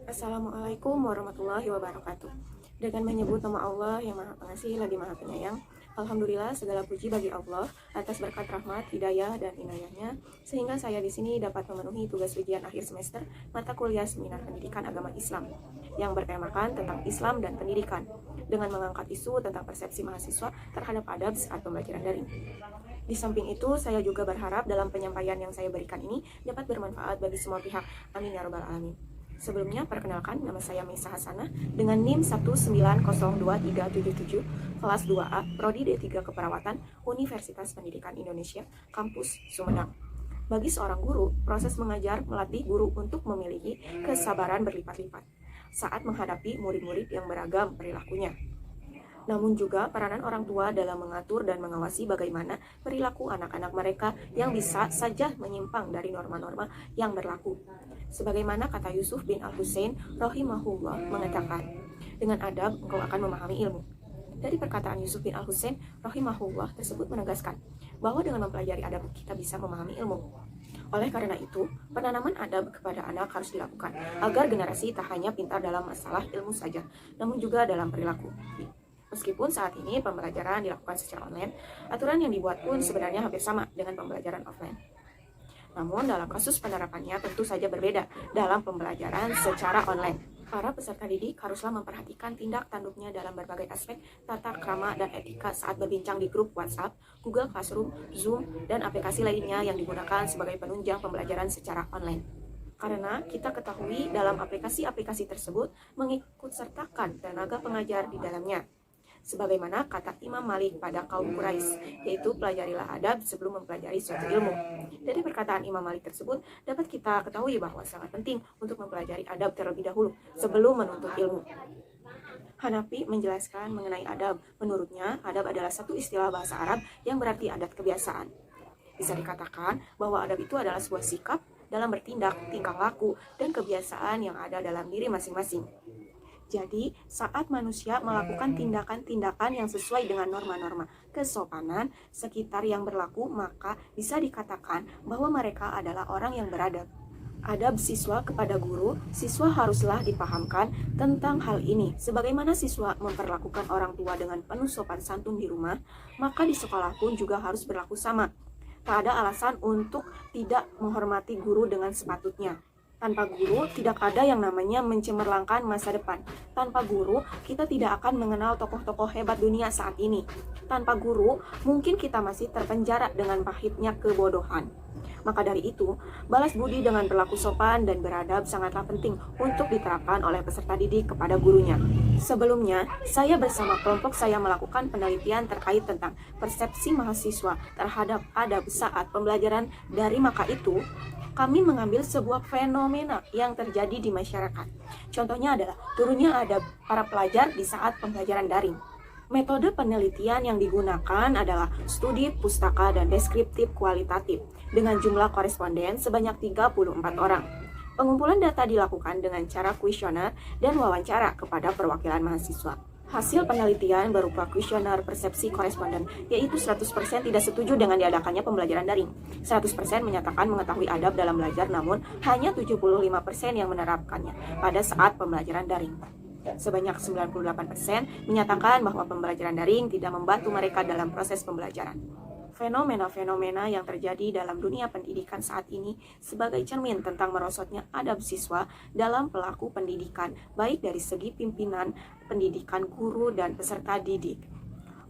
Assalamualaikum warahmatullahi wabarakatuh. Dengan menyebut nama Allah yang Maha Pengasih lagi Maha Penyayang, Alhamdulillah segala puji bagi Allah atas berkat rahmat, hidayah, dan inayahnya, sehingga saya di sini dapat memenuhi tugas ujian akhir semester mata kuliah Seminar Pendidikan Agama Islam yang bertemakan tentang Islam dan pendidikan, dengan mengangkat isu tentang persepsi mahasiswa terhadap adab saat pembelajaran daring. Di samping itu, saya juga berharap dalam penyampaian yang saya berikan ini dapat bermanfaat bagi semua pihak. Amin ya rabbal alamin. Sebelumnya, perkenalkan, nama saya Meisa Hasanah dengan NIM 1902377, kelas 2A, Prodi D3 Keperawatan, Universitas Pendidikan Indonesia, Kampus Sumedang. Bagi seorang guru, proses mengajar melatih guru untuk memiliki kesabaran berlipat-lipat saat menghadapi murid-murid yang beragam perilakunya. Namun juga peranan orang tua dalam mengatur dan mengawasi bagaimana perilaku anak-anak mereka yang bisa saja menyimpang dari norma-norma yang berlaku. Sebagaimana kata Yusuf bin Al-Husain rahimahullah mengatakan, dengan adab engkau akan memahami ilmu. Dari perkataan Yusuf bin Al-Husain rahimahullah tersebut menegaskan bahwa dengan mempelajari adab kita bisa memahami ilmu. Oleh karena itu, penanaman adab kepada anak harus dilakukan agar generasi tak hanya pintar dalam masalah ilmu saja, namun juga dalam perilaku. Meskipun saat ini pembelajaran dilakukan secara online, aturan yang dibuat pun sebenarnya hampir sama dengan pembelajaran offline. Namun dalam kasus penerapannya tentu saja berbeda dalam pembelajaran secara online. Para peserta didik haruslah memperhatikan tindak tanduknya dalam berbagai aspek tata krama dan etika saat berbincang di grup WhatsApp, Google Classroom, Zoom, dan aplikasi lainnya yang digunakan sebagai penunjang pembelajaran secara online. Karena kita ketahui dalam aplikasi-aplikasi tersebut mengikut sertakan tenaga pengajar di dalamnya. Sebagaimana kata Imam Malik pada kaum Quraisy, yaitu pelajarilah adab sebelum mempelajari suatu ilmu. Dari perkataan Imam Malik tersebut, dapat kita ketahui bahwa sangat penting untuk mempelajari adab terlebih dahulu sebelum menuntut ilmu. Hanafi menjelaskan mengenai adab. Menurutnya, adab adalah satu istilah bahasa Arab yang berarti adat kebiasaan. Bisa dikatakan bahwa adab itu adalah sebuah sikap dalam bertindak, tingkah laku, dan kebiasaan yang ada dalam diri masing-masing. Jadi, saat manusia melakukan tindakan-tindakan yang sesuai dengan norma-norma kesopanan sekitar yang berlaku, maka bisa dikatakan bahwa mereka adalah orang yang beradab. Adab siswa kepada guru, siswa haruslah dipahamkan tentang hal ini. Sebagaimana siswa memperlakukan orang tua dengan penuh sopan santun di rumah, maka di sekolah pun juga harus berlaku sama. Tak ada alasan untuk tidak menghormati guru dengan sepatutnya. Tanpa guru, tidak ada yang namanya mencemerlangkan masa depan. Tanpa guru, kita tidak akan mengenal tokoh-tokoh hebat dunia saat ini. Tanpa guru, mungkin kita masih terpenjara dengan pahitnya kebodohan. Maka dari itu, balas budi dengan berlaku sopan dan beradab sangatlah penting untuk diterapkan oleh peserta didik kepada gurunya. Sebelumnya, saya bersama kelompok saya melakukan penelitian terkait tentang persepsi mahasiswa terhadap adab saat pembelajaran dari maka itu, kami mengambil sebuah fenomena yang terjadi di masyarakat. Contohnya adalah turunnya adab para pelajar di saat pembelajaran daring. Metode penelitian yang digunakan adalah studi pustaka dan deskriptif kualitatif dengan jumlah koresponden sebanyak 34 orang. Pengumpulan data dilakukan dengan cara kuesioner dan wawancara kepada perwakilan mahasiswa. Hasil penelitian berupa kuesioner persepsi koresponden, yaitu 100% tidak setuju dengan diadakannya pembelajaran daring. 100% menyatakan mengetahui adab dalam belajar, namun hanya 75% yang menerapkannya pada saat pembelajaran daring. Sebanyak 98% menyatakan bahwa pembelajaran daring tidak membantu mereka dalam proses pembelajaran. Fenomena-fenomena yang terjadi dalam dunia pendidikan saat ini sebagai cermin tentang merosotnya adab siswa dalam pelaku pendidikan, baik dari segi pimpinan pendidikan, guru, dan peserta didik.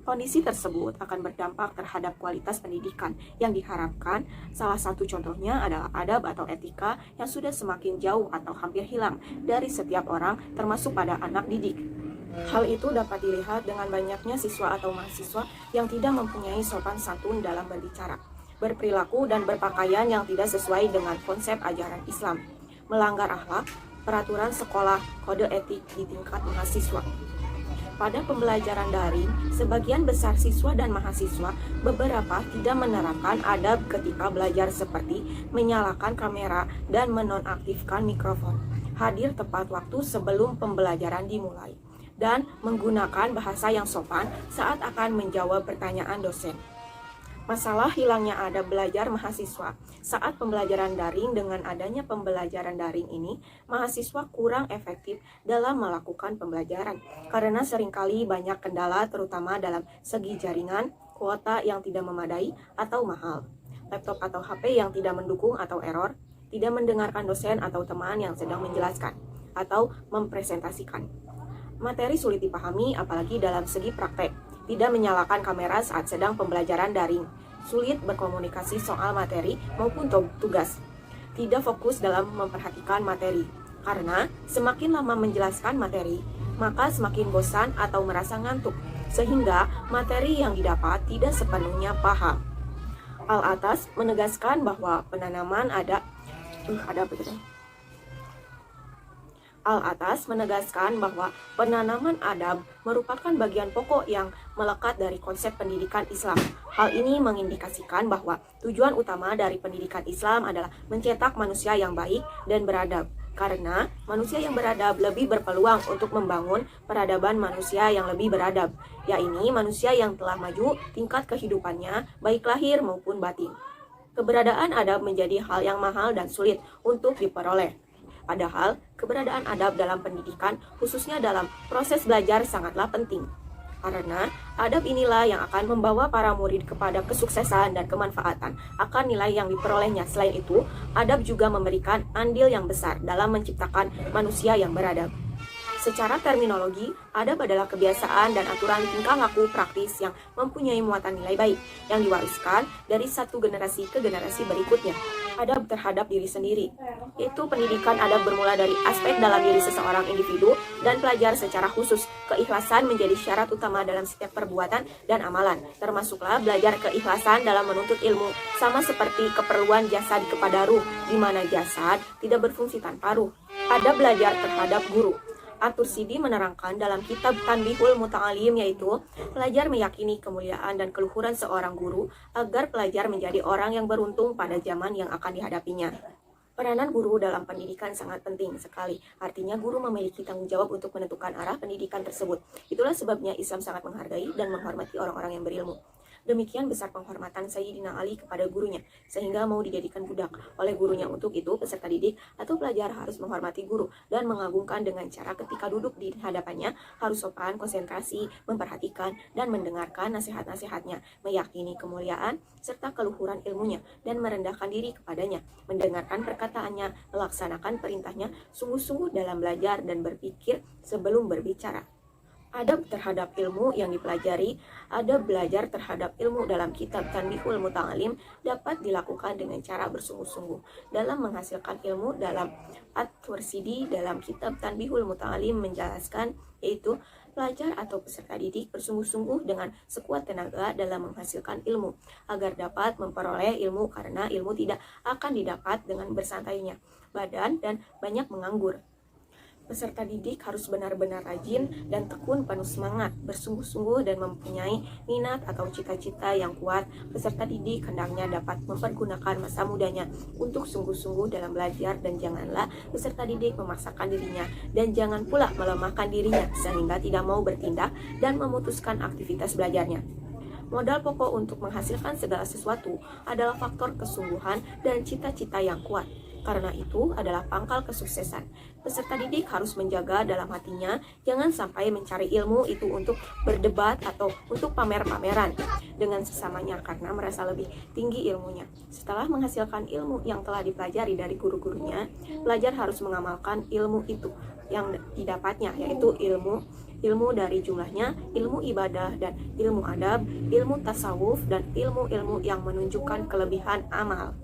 Kondisi tersebut akan berdampak terhadap kualitas pendidikan yang diharapkan. Salah satu contohnya adalah adab atau etika yang sudah semakin jauh atau hampir hilang dari setiap orang, termasuk pada anak didik. Hal itu dapat dilihat dengan banyaknya siswa atau mahasiswa yang tidak mempunyai sopan santun dalam berbicara, berperilaku, dan berpakaian yang tidak sesuai dengan konsep ajaran Islam, melanggar akhlak, peraturan sekolah, kode etik di tingkat mahasiswa. Pada pembelajaran daring, sebagian besar siswa dan mahasiswa beberapa tidak menerapkan adab ketika belajar seperti menyalakan kamera dan menonaktifkan mikrofon, hadir tepat waktu sebelum pembelajaran dimulai, dan menggunakan bahasa yang sopan saat akan menjawab pertanyaan dosen. Masalah hilangnya adab belajar mahasiswa. Saat pembelajaran daring, dengan adanya pembelajaran daring ini, mahasiswa kurang efektif dalam melakukan pembelajaran karena seringkali banyak kendala terutama dalam segi jaringan, kuota yang tidak memadai atau mahal, laptop atau HP yang tidak mendukung atau error, tidak mendengarkan dosen atau teman yang sedang menjelaskan atau mempresentasikan. Materi sulit dipahami apalagi dalam segi praktek, tidak menyalakan kamera saat sedang pembelajaran daring, sulit berkomunikasi soal materi maupun tugas, tidak fokus dalam memperhatikan materi, karena semakin lama menjelaskan materi, maka semakin bosan atau merasa ngantuk, sehingga materi yang didapat tidak sepenuhnya paham. Al atas menegaskan bahwa penanaman adab merupakan bagian pokok yang melekat dari konsep pendidikan Islam. Hal ini mengindikasikan bahwa tujuan utama dari pendidikan Islam adalah mencetak manusia yang baik dan beradab. Karena manusia yang beradab lebih berpeluang untuk membangun peradaban manusia yang lebih beradab, yaitu manusia yang telah maju tingkat kehidupannya, baik lahir maupun batin. Keberadaan adab menjadi hal yang mahal dan sulit untuk diperoleh. Padahal, keberadaan adab dalam pendidikan, khususnya dalam proses belajar, sangatlah penting. Karena adab inilah yang akan membawa para murid kepada kesuksesan dan kemanfaatan akan nilai yang diperolehnya. Selain itu, adab juga memberikan andil yang besar dalam menciptakan manusia yang beradab. Secara terminologi, adab adalah kebiasaan dan aturan tingkah laku praktis yang mempunyai muatan nilai baik, yang diwariskan dari satu generasi ke generasi berikutnya. Adab terhadap diri sendiri, yaitu pendidikan adab bermula dari aspek dalam diri seseorang individu dan pelajar secara khusus. Keikhlasan menjadi syarat utama dalam setiap perbuatan dan amalan, termasuklah belajar keikhlasan dalam menuntut ilmu, sama seperti keperluan jasad kepada ruh, di mana jasad tidak berfungsi tanpa ruh. Adab belajar terhadap guru. At-Tursidi menerangkan dalam kitab Tanbihul Muta'alim, yaitu pelajar meyakini kemuliaan dan keluhuran seorang guru agar pelajar menjadi orang yang beruntung pada zaman yang akan dihadapinya. Peranan guru dalam pendidikan sangat penting sekali. Artinya guru memiliki tanggung jawab untuk menentukan arah pendidikan tersebut. Itulah sebabnya Islam sangat menghargai dan menghormati orang-orang yang berilmu. Demikian besar penghormatan Sayyidina Ali kepada gurunya, sehingga mau dijadikan budak oleh gurunya. Untuk itu, peserta didik atau pelajar harus menghormati guru dan mengagungkan dengan cara ketika duduk di hadapannya harus sopan, konsentrasi, memperhatikan, dan mendengarkan nasihat-nasihatnya, meyakini kemuliaan serta keluhuran ilmunya, dan merendahkan diri kepadanya, mendengarkan perkataannya, melaksanakan perintahnya, sungguh-sungguh dalam belajar dan berpikir sebelum berbicara. Adab terhadap ilmu yang dipelajari. Adab belajar terhadap ilmu dalam kitab Tanbihul Muta'alim dapat dilakukan dengan cara bersungguh-sungguh dalam menghasilkan ilmu. Dalam At-Tursidi dalam kitab Tanbihul Muta'alim menjelaskan, yaitu pelajar atau peserta didik bersungguh-sungguh dengan sekuat tenaga dalam menghasilkan ilmu agar dapat memperoleh ilmu, karena ilmu tidak akan didapat dengan bersantainya badan dan banyak menganggur. Peserta didik harus benar-benar rajin dan tekun, penuh semangat, bersungguh-sungguh, dan mempunyai minat atau cita-cita yang kuat. Peserta didik hendaknya dapat mempergunakan masa mudanya untuk sungguh-sungguh dalam belajar, dan janganlah peserta didik memaksakan dirinya, dan jangan pula melemahkan dirinya sehingga tidak mau bertindak dan memutuskan aktivitas belajarnya. Modal pokok untuk menghasilkan segala sesuatu adalah faktor kesungguhan dan cita-cita yang kuat. Karena itu adalah pangkal kesuksesan. Peserta didik harus menjaga dalam hatinya, jangan sampai mencari ilmu itu untuk berdebat atau untuk pamer-pameran dengan sesamanya karena merasa lebih tinggi ilmunya. Setelah menghasilkan ilmu yang telah dipelajari dari guru-gurunya, pelajar harus mengamalkan ilmu itu yang didapatnya, yaitu ilmu dari jumlahnya, ilmu ibadah dan ilmu adab, ilmu tasawuf, dan ilmu-ilmu yang menunjukkan kelebihan amal.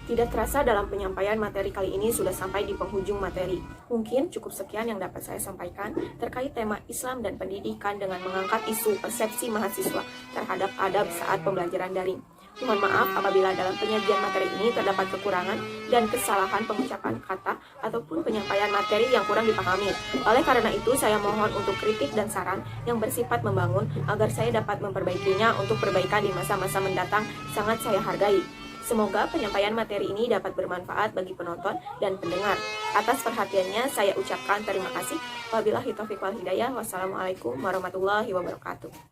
Tidak terasa dalam penyampaian materi kali ini sudah sampai di penghujung materi. Mungkin cukup sekian yang dapat saya sampaikan terkait tema Islam dan pendidikan dengan mengangkat isu persepsi mahasiswa terhadap adab saat pembelajaran daring. Mohon maaf apabila dalam penyajian materi ini terdapat kekurangan dan kesalahan pengucapan kata ataupun penyampaian materi yang kurang dipahami. Oleh karena itu, saya mohon untuk kritik dan saran yang bersifat membangun agar saya dapat memperbaikinya untuk perbaikan di masa-masa mendatang. Sangat saya hargai. Semoga penyampaian materi ini dapat bermanfaat bagi penonton dan pendengar. Atas perhatiannya saya ucapkan terima kasih. Wabillahi taufiq wal hidayah. Wassalamualaikum warahmatullahi wabarakatuh.